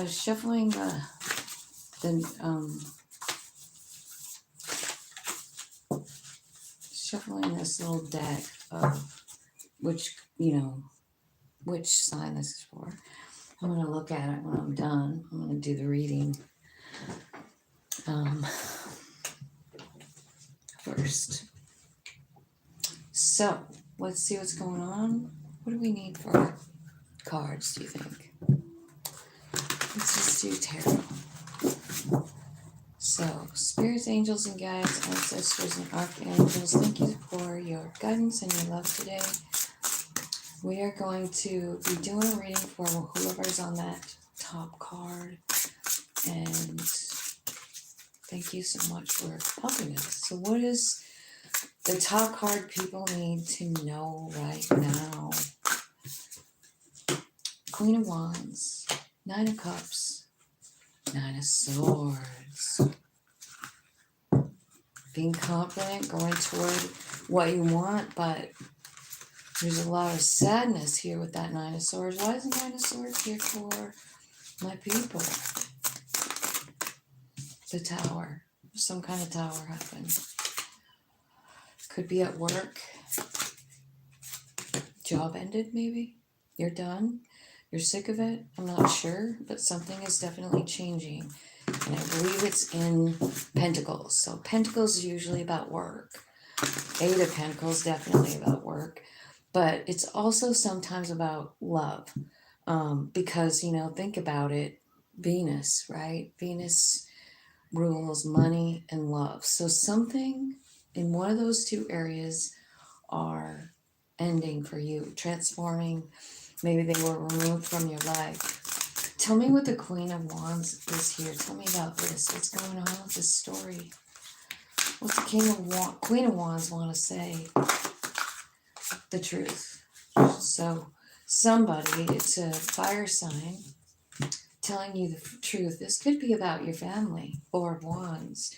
was shuffling shuffling this little deck of which sign this is for. I'm going to look at it when I'm done. I'm going to do the reading first. So let's see what's going on. What do we need for cards, do you think? Let's just do tarot. So, spirits, angels, and guides, ancestors, and archangels, thank you for your guidance and your love today. We are going to be doing a reading for whoever's on that top card. And thank you so much for helping us. So what is the top card people need to know right now? Queen of Wands, Nine of Cups, Nine of Swords. Being confident, going toward what you want, but there's a lot of sadness here with that Nine of Swords. Why is the Nine of Swords here for my people? The Tower. Some kind of tower happened. Could be at work. Job ended, maybe? You're done? You're sick of it? I'm not sure, but something is definitely changing. And I believe it's in Pentacles. So Pentacles is usually about work. Eight of Pentacles, definitely about work. But it's also sometimes about love. Because, think about it. Venus, right? Venus rules money and love. So something in one of those two areas are ending for you, transforming. Maybe they were removed from your life. Tell me what the Queen of Wands is here. Tell me about this. What's going on with this story? What's the Queen of Wands want to say? The truth. So somebody, it's a fire sign, telling you the truth. This could be about your family. Four of Wands.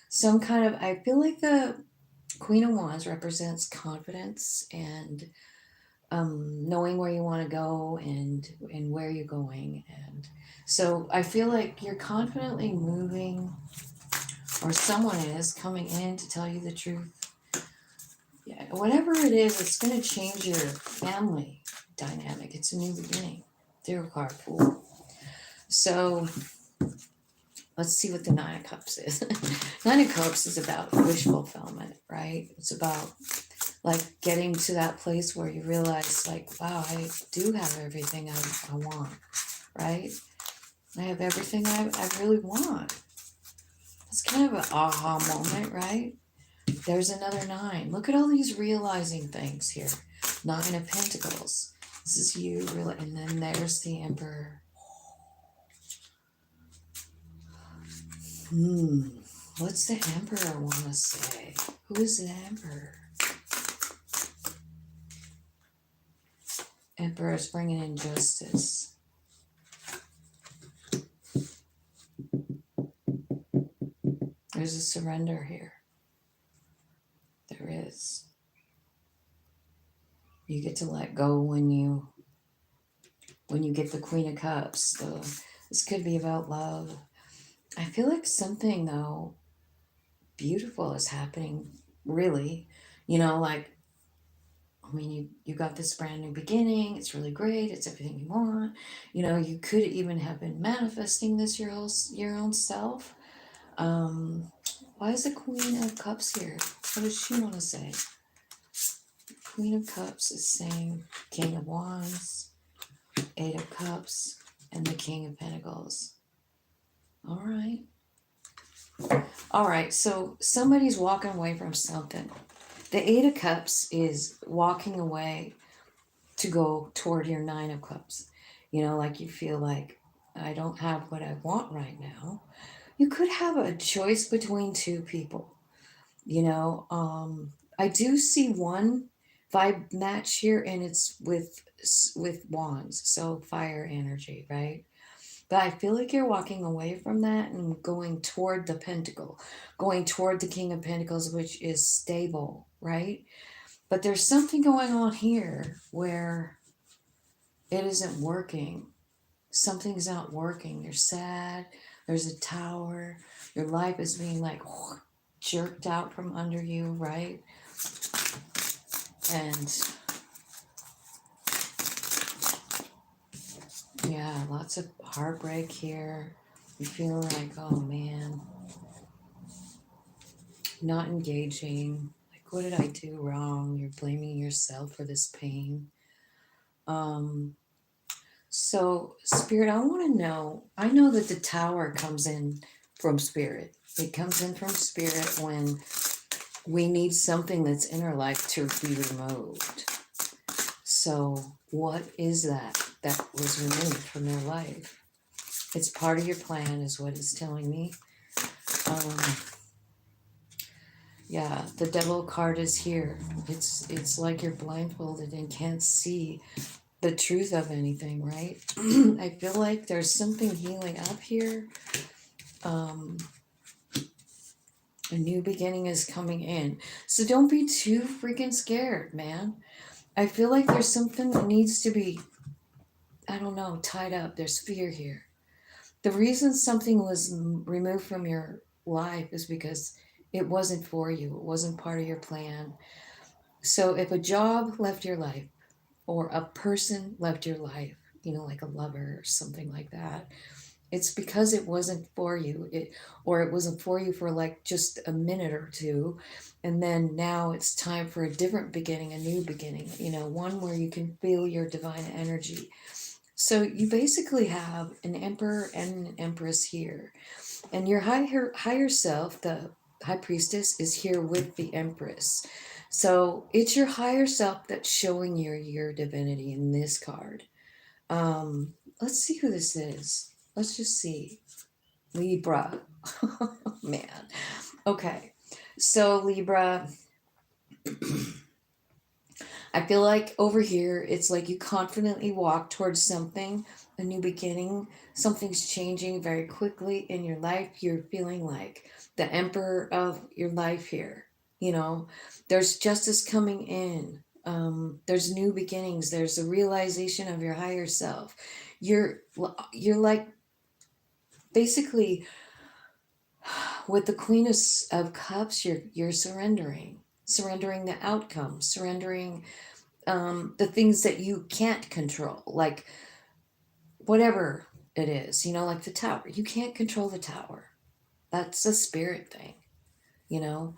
Some kind of, I feel like the Queen of Wands represents confidence and knowing where you want to go and where you're going. And so I feel like you're confidently moving, or someone is coming in to tell you the truth. Yeah, whatever it is, it's going to change your family dynamic. It's a new beginning. Tarot card pool. So let's see what the Nine of Cups is. Nine of Cups is about wish fulfillment, right? It's about like getting to that place where you realize, like, wow, I do have everything I want, right? I have everything I really want. It's kind of an aha moment, right? There's another nine. Look at all these realizing things here. Nine of Pentacles. This is you, really, and then there's the Emperor. What's the Emperor want to say? Who is the Emperor? Emperor is bringing in justice. There's a surrender here. There is. You get to let go when you get the Queen of Cups. So this could be about love. I feel like something, though, beautiful is happening, really. You got this brand new beginning. It's really great. It's everything you want. You could even have been manifesting this your own self. Why is the Queen of Cups here? What does she want to say? The Queen of Cups is saying King of Wands, Eight of Cups, and the King of Pentacles. All right, so somebody's walking away from something. The Eight of Cups is walking away to go toward your Nine of Cups. Like you feel like, I don't have what I want right now. You could have a choice between two people. I do see one vibe match here, and it's with wands, so fire energy, right? But I feel like you're walking away from that and going toward the Pentacle, going toward the King of Pentacles, which is stable, right? But there's something going on here where it isn't working. something's not working. You're sad. There's a tower. Your life is being like jerked out from under you, right? And yeah, lots of heartbreak here. You feel like, oh man, not engaging. Like, what did I do wrong? You're blaming yourself for this pain. Um, so, Spirit, I want to know. I know that the tower comes in from Spirit. It comes in from Spirit when we need something that's in our life to be removed. So, what is that was removed from their life? It's part of your plan, is what it's telling me. Um, yeah, the devil card is here. It's like you're blindfolded and can't see the truth of anything, right? I feel like there's something healing up here. A new beginning is coming in. So don't be too freaking scared, man. I feel like there's something that needs to be, I don't know, tied up. There's fear here. The reason something was removed from your life is because it wasn't for you. It wasn't part of your plan. So if a job left your life or a person left your life, like a lover or something like that, it's because it wasn't for you. Or it wasn't for you for like just a minute or two. And then now it's time for a different beginning, a new beginning, one where you can feel your divine energy. So you basically have an emperor and an empress here. And your higher self, the high priestess, is here with the empress. So it's your higher self that's showing your divinity in this card. Let's see who this is. Let's just see. Libra. Man. Okay. So Libra, I feel like over here, it's like you confidently walk towards something, a new beginning. Something's changing very quickly in your life. You're feeling like the emperor of your life here. There's justice coming in. There's new beginnings. There's a realization of your higher self. You're like basically with the Queen of Cups. You're surrendering the outcome, surrendering the things that you can't control, like whatever it is, like the tower. You can't control the tower. That's a spirit thing, you know.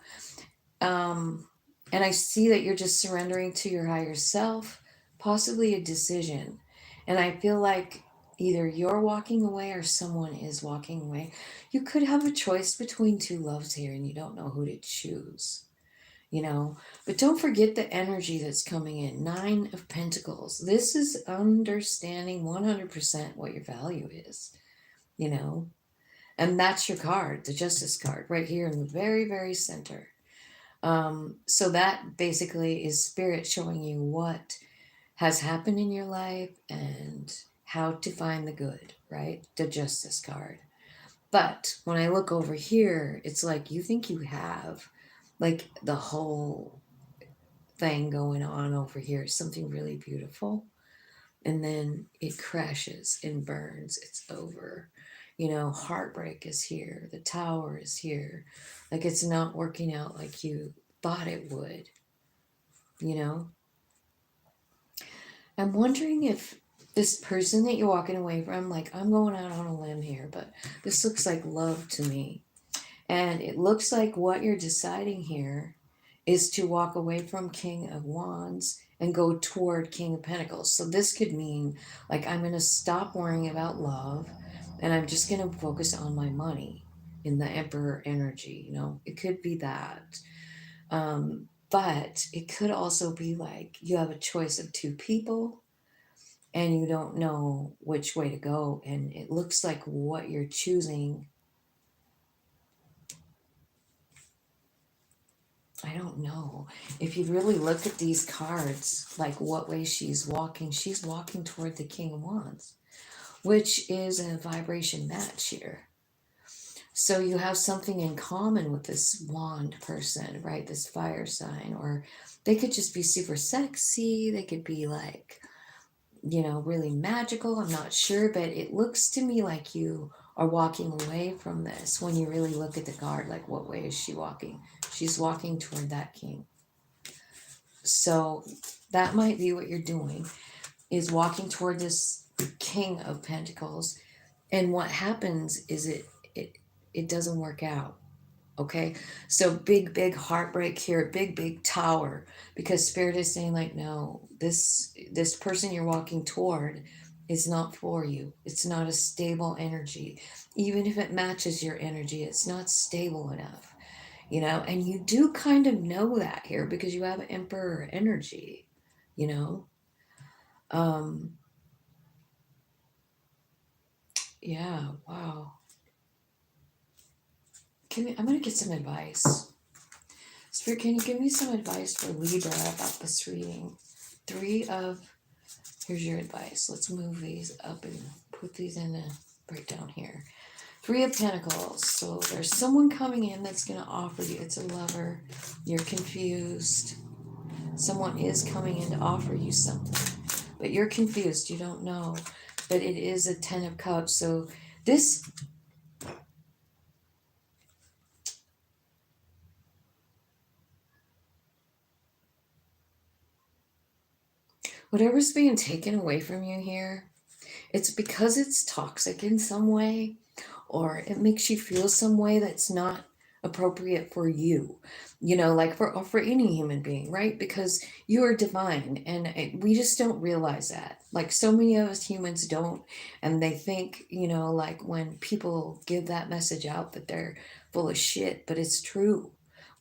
And I see that you're just surrendering to your higher self, possibly a decision. And I feel like either you're walking away or someone is walking away. You could have a choice between two loves here and you don't know who to choose. But don't forget the energy that's coming in. 9 of Pentacles. This is understanding 100% what your value is, you know, and that's your card, the Justice card, right here in the very, very center. So that basically is Spirit showing you what has happened in your life and how to find the good, right? The Justice card. But when I look over here, it's like you think you have like the whole thing going on over here, something really beautiful, and then it crashes and burns. It's over. Heartbreak is here. The tower is here. Like it's not working out like you thought it would. You know, I'm wondering if this person that you're walking away from, like I'm going out on a limb here, but this looks like love to me. And it looks like what you're deciding here is to walk away from King of Wands and go toward King of Pentacles. So this could mean like I'm going to stop worrying about love and I'm just going to focus on my money in the Emperor energy. It could be that. But it could also be like you have a choice of two people and you don't know which way to go. And it looks like what you're choosing, I don't know. If you really look at these cards, like what way she's walking toward the King of Wands, which is a vibration match here. So you have something in common with this wand person, right? This fire sign, or they could just be super sexy. They could be like really magical. I'm not sure, but it looks to me like you are walking away from this when you really look at the card. Like, what way is she walking? She's walking toward that king. So that might be what you're doing, is walking toward this king of pentacles. And what happens is it doesn't work out. Okay, so big heartbreak here, big tower, because spirit is saying like, no, this person you're walking toward is not for you. It's not a stable energy. Even if it matches your energy, it's not stable enough, and you do kind of know that here because you have emperor energy, you know um yeah, wow. I'm gonna get some advice. Spirit, can you give me some advice for Libra about this reading? Three of, here's your advice. Let's move these up and put these in a breakdown here. Three of Pentacles. So there's someone coming in that's going to offer you. It's a lover. You're confused. Someone is coming in to offer you something, but you're confused. You don't know. But it is a Ten of Cups. So this, whatever's being taken away from you here, it's because it's toxic in some way, or it makes you feel some way that's not appropriate for you, like for any human being, right? Because you are divine, and we just don't realize that. Like, so many of us humans don't, and they think, like, when people give that message out, that they're full of shit, but it's true.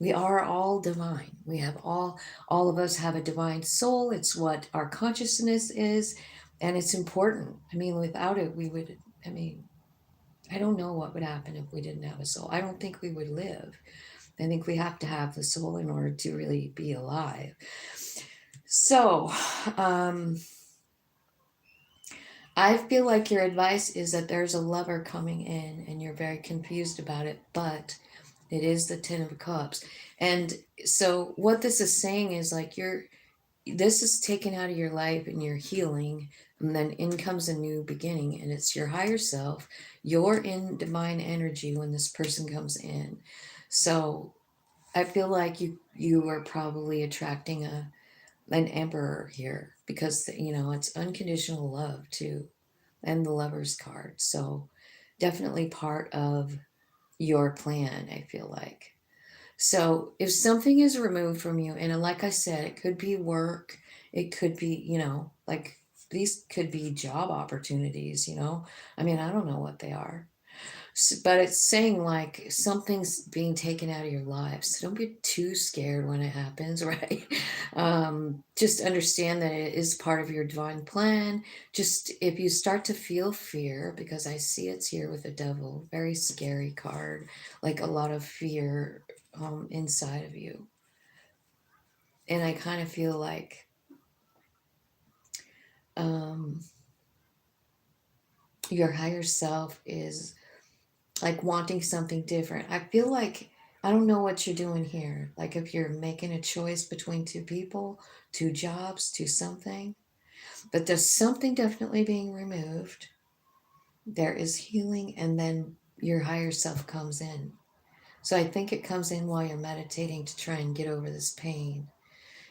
We are all divine. We have all of us have a divine soul. It's what our consciousness is, and it's important. I mean, without it, we would, I mean, I don't know what would happen if we didn't have a soul. I don't think we would live. I think we have to have the soul in order to really be alive. So, I feel like your advice is that there's a lover coming in and you're very confused about it, but it is the Ten of Cups. And so, what this is saying is like, this is taken out of your life and you're healing, and then in comes a new beginning, and it's your higher self. You're in divine energy when this person comes in. So I feel like you are probably attracting an emperor here, because it's unconditional love too, and the Lover's card. So definitely part of your plan, I feel like. So if something is removed from you, and like I said, it could be work, it could be, like, these could be job opportunities. I mean, I don't know what they are. But it's saying like something's being taken out of your life. So don't get too scared when it happens, right? Just understand that it is part of your divine plan. Just if you start to feel fear, because I see it's here with the devil, very scary card, like a lot of fear inside of you. And I kind of feel like um, your higher self is like wanting something different. I feel like I don't know what you're doing here. Like, if you're making a choice between two people, two jobs, two something, but there's something definitely being removed. There is healing, and then your higher self comes in. So I think it comes in while you're meditating to try and get over this pain.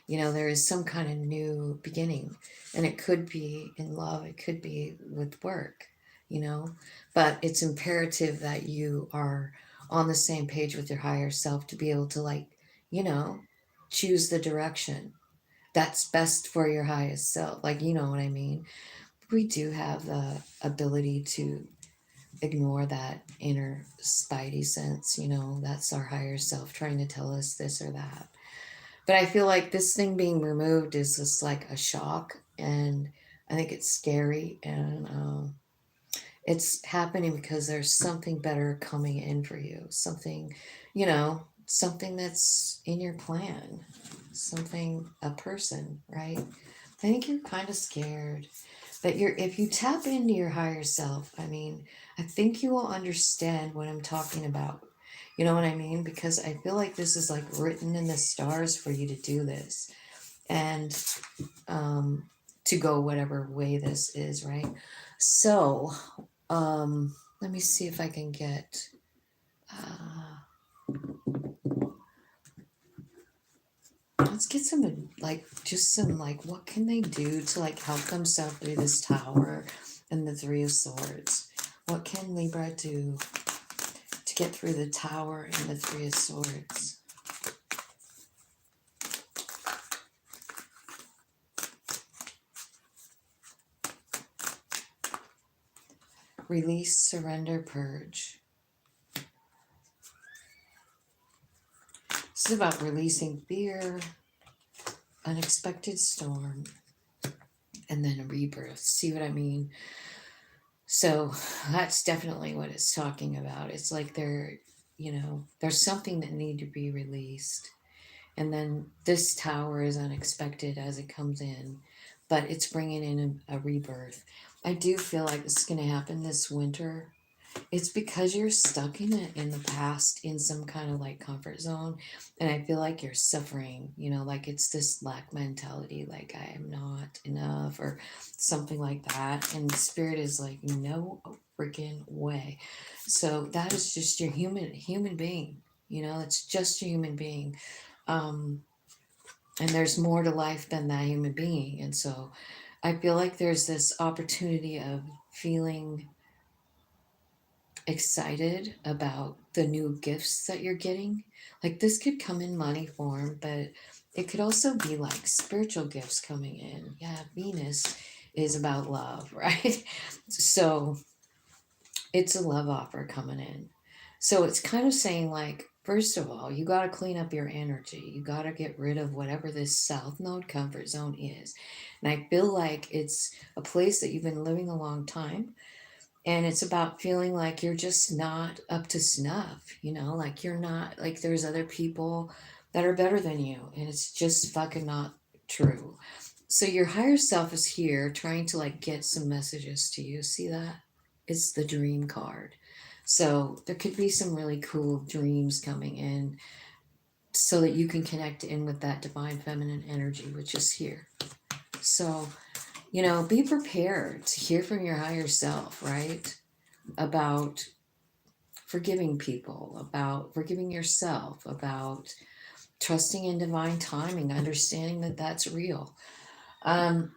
There is some kind of new beginning, and it could be in love, it could be with work, but it's imperative that you are on the same page with your higher self to be able to, like, you know, choose the direction that's best for your highest self. Like, you know what I mean? We do have the ability to ignore that inner spidey sense, that's our higher self trying to tell us this or that. But I feel like this thing being removed is just like a shock, and I think it's scary, and it's happening because there's something better coming in for you. Something that's in your plan, a person, right? I think you're kind of scared, but if you tap into your higher self, I mean, I think you will understand what I'm talking about. You know what I mean? Because I feel like this is like written in the stars for you to do this. And to go whatever way this is, right? So, let me see if I can get. Let's get some like just some like what can they do to like help themselves through this tower and the Three of Swords? What can Libra do to get through the tower and the Three of Swords? Release, surrender, purge. This is about releasing fear, unexpected storm, and then a rebirth. See what I mean? So that's definitely what it's talking about. It's like there's something that need to be released. And then this tower is unexpected as it comes in, but it's bringing in a rebirth. I do feel like this is going to happen this winter. It's because you're stuck in the past in some kind of like comfort zone, and I feel like you're suffering, like it's this lack mentality, like I am not enough or something like that, and spirit is like no freaking way. So that is just your human being, it's just your human being. And there's more to life than that human being, and so I feel like there's this opportunity of feeling excited about the new gifts that you're getting. Like this could come in money form, but it could also be like spiritual gifts coming in. Yeah, Venus is about love, right? So it's a love offer coming in. So it's kind of saying like, first of all, you got to clean up your energy. You got to get rid of whatever this south node comfort zone is. And I feel like it's a place that you've been living a long time, and it's about feeling like you're just not up to snuff, like you're not, like there's other people that are better than you, and it's just fucking not true. So your higher self is here trying to like get some messages to you. See that? It's the dream card. So there could be some really cool dreams coming in so that you can connect in with that divine feminine energy, which is here. So, be prepared to hear from your higher self, right? About forgiving people, about forgiving yourself, about trusting in divine timing, understanding that that's real. Um,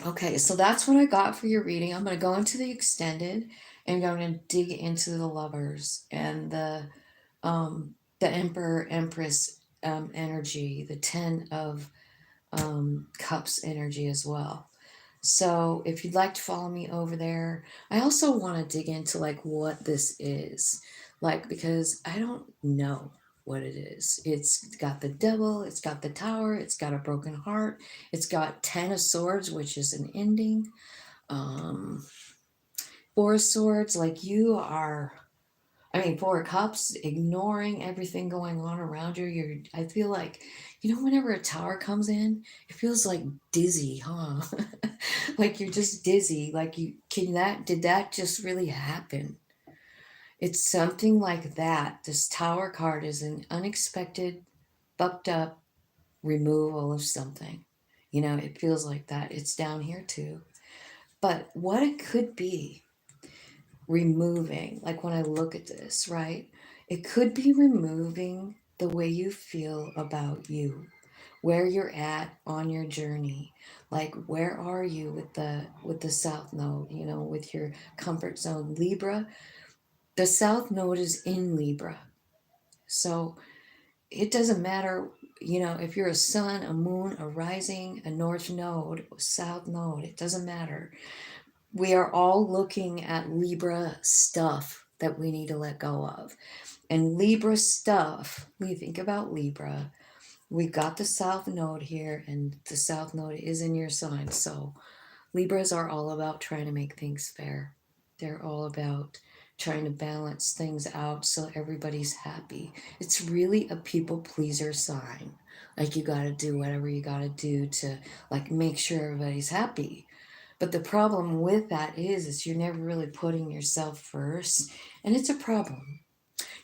okay, so that's what I got for your reading. I'm going to go into the extended and I'm going to dig into the lovers and the emperor empress energy, the 10 of cups energy as well. So if you'd like to follow me over there, I also want to dig into like what this is, like, because I don't know what it is. It's got the devil, it's got the tower, it's got a broken heart, it's got 10 of swords, which is an ending. Um, Four of swords, like Four of Cups, ignoring everything going on around you. I feel like, whenever a tower comes in, it feels like dizzy, huh? Like you're just dizzy. Like did that just really happen? It's something like that. This tower card is an unexpected, fucked up removal of something. It feels like that. It's down here too. But what it could be removing, like when I look at this, right? It could be removing the way you feel about you, where you're at on your journey. Like where are you with the south node, with your comfort zone. Libra, the south node is in Libra. So it doesn't matter, if you're a sun, a moon, a rising, a north node, south node, it doesn't matter. We are all looking at Libra stuff that we need to let go of. And Libra stuff, when you think about Libra, we got the South Node here, and the South Node is in your sign. So Libras are all about trying to make things fair. They're all about trying to balance things out so everybody's happy. It's really a people pleaser sign. Like you got to do whatever you got to do to like make sure everybody's happy. But the problem with that is you're never really putting yourself first, and it's a problem.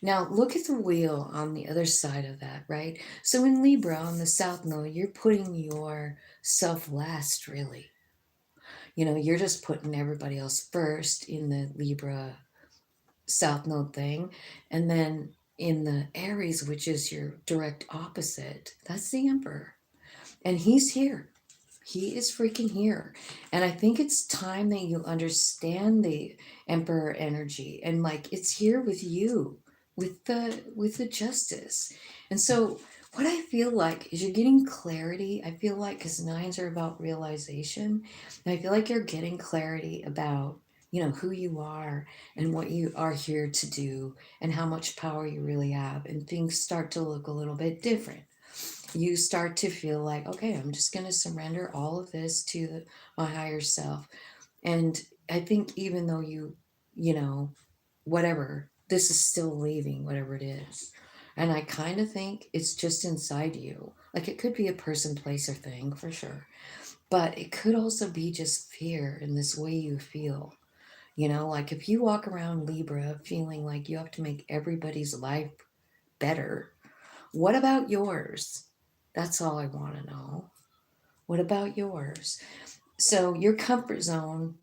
Now look at the wheel on the other side of that, right? So in Libra on the South Node, you're putting yourself last, really. You're just putting everybody else first in the Libra South Node thing. And then in the Aries, which is your direct opposite, that's the Emperor. And he's here. He is freaking here. And I think it's time that you understand the Emperor energy, and like it's here with you, with the justice. And so what I feel like is you're getting clarity. I feel like because nines are about realization, and I feel like you're getting clarity about who you are and what you are here to do and how much power you really have, and things start to look a little bit different. You start to feel like, okay, I'm just going to surrender all of this to my higher self. And I think even though you know, whatever, this is still leaving, whatever it is. And I kind of think it's just inside you. Like it could be a person, place, or thing for sure. But it could also be just fear in this way you feel. Like if you walk around Libra feeling like you have to make everybody's life better, what about yours? That's all I want to know. What about yours? So, your comfort zone,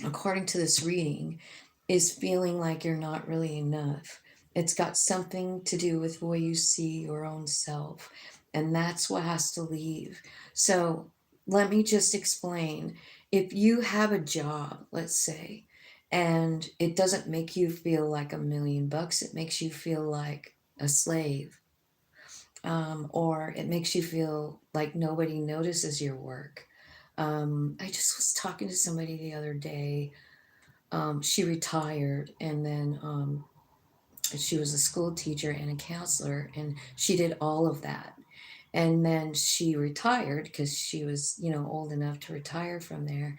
according to this reading, is feeling like you're not really enough. It's got something to do with the way you see your own self, and that's what has to leave. So, let me just explain. If you have a job, let's say, and it doesn't make you feel like $1,000,000, it makes you feel like a slave, or it makes you feel like nobody notices your work. I just was talking to somebody the other day. She retired, and then she was a school teacher and a counselor, and she did all of that. And then she retired because she was, old enough to retire from there.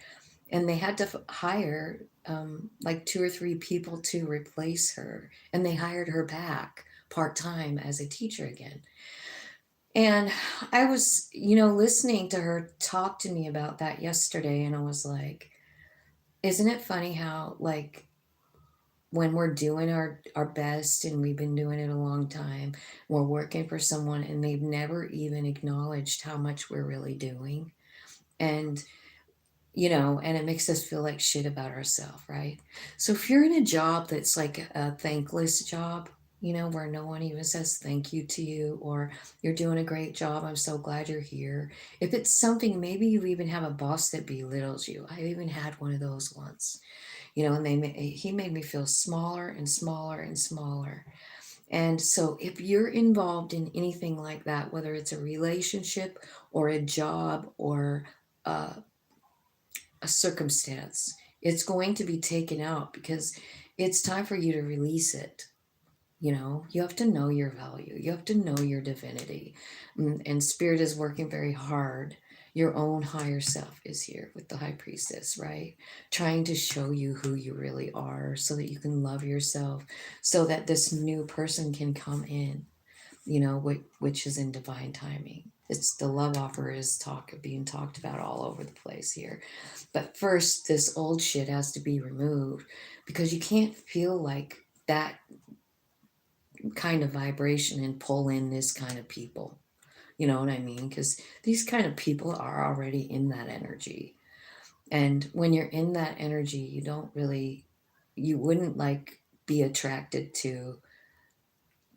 And they had to hire like 2 or 3 people to replace her. And they hired her back part time as a teacher again. And I was, listening to her talk to me about that yesterday, and I was like, isn't it funny how, like, when we're doing our best and we've been doing it a long time, we're working for someone and they've never even acknowledged how much we're really doing. And and it makes us feel like shit about ourselves, right? So if you're in a job that's like a thankless job, where no one even says thank you to you, or you're doing a great job, I'm so glad you're here. If it's something, maybe you even have a boss that belittles you. I even had one of those once, and he made me feel smaller and smaller and smaller. And so if you're involved in anything like that, whether it's a relationship or a job or uh, a circumstance, it's going to be taken out because it's time for you to release it. You have to know your value, you have to know your divinity. And Spirit is working very hard. Your own higher self is here with the high priestess, right? Trying to show you who you really are so that you can love yourself, so that this new person can come in, which is in divine timing. It's the love offer is being talked about all over the place here. But first, this old shit has to be removed because you can't feel like that kind of vibration and pull in this kind of people. You know what I mean? Because these kind of people are already in that energy. And when you're in that energy, you wouldn't like be attracted to,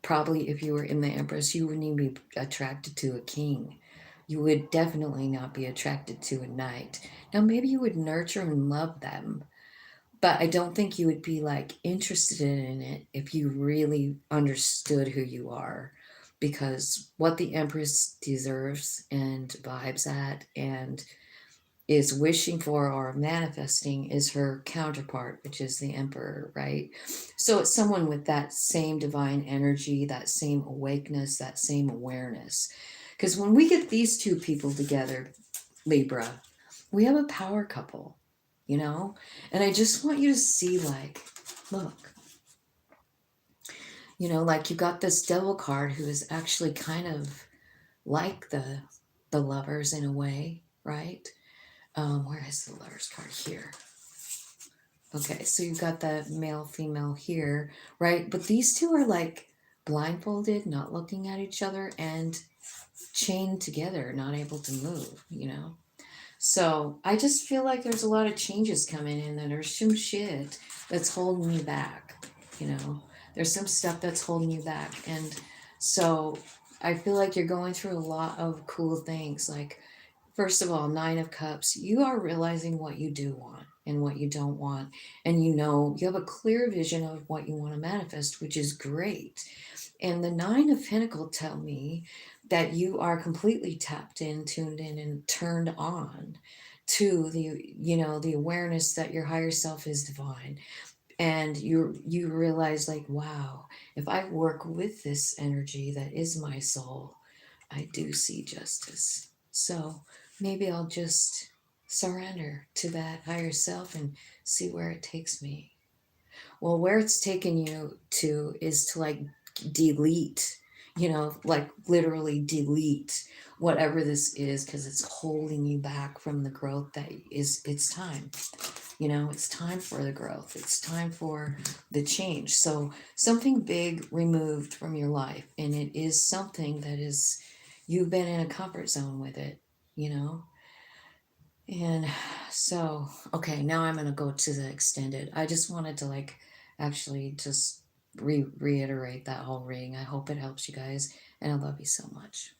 probably if you were in the Empress, you wouldn't even be attracted to a king. You would definitely not be attracted to a knight. Now, maybe you would nurture and love them, but I don't think you would be like interested in it if you really understood who you are. Because what the Empress deserves and vibes at and is wishing for or manifesting is her counterpart, which is the Emperor, right? So it's someone with that same divine energy, that same awakeness, that same awareness. Because when we get these two people together, Libra, we have a power couple, And I just want you to see, like, look, like you got this devil card who is actually kind of like the lovers in a way, right? Where is the lovers card here? Okay, so you've got the male, female here, right? But these two are like blindfolded, not looking at each other, and chained together, not able to move, you know? So I just feel like there's a lot of changes coming in, and there's some shit that's holding you back, you know? There's some stuff that's holding you back. And so I feel like you're going through a lot of cool things. Like, first of all, Nine of Cups, you are realizing what you do want and what you don't want. And you know, you have a clear vision of what you want to manifest, which is great. And the Nine of Pentacles tell me that you are completely tapped in, tuned in, and turned on to the, you know, the awareness that your higher self is divine. And you realize like, wow, if I work with this energy that is my soul, I do see justice. So maybe I'll just surrender to that higher self and see where it takes me. Well, where it's taken you to is to like delete, you know, like literally delete whatever this is, because it's holding you back from the growth that is, it's time. You know, it's time for the growth. It's time for the change. So something big removed from your life, and it is something that is, you've been in a comfort zone with it, you know? And so, okay, now I'm going to go to the extended. I just wanted to like actually just reiterate that whole reading. I hope it helps you guys, and I love you so much.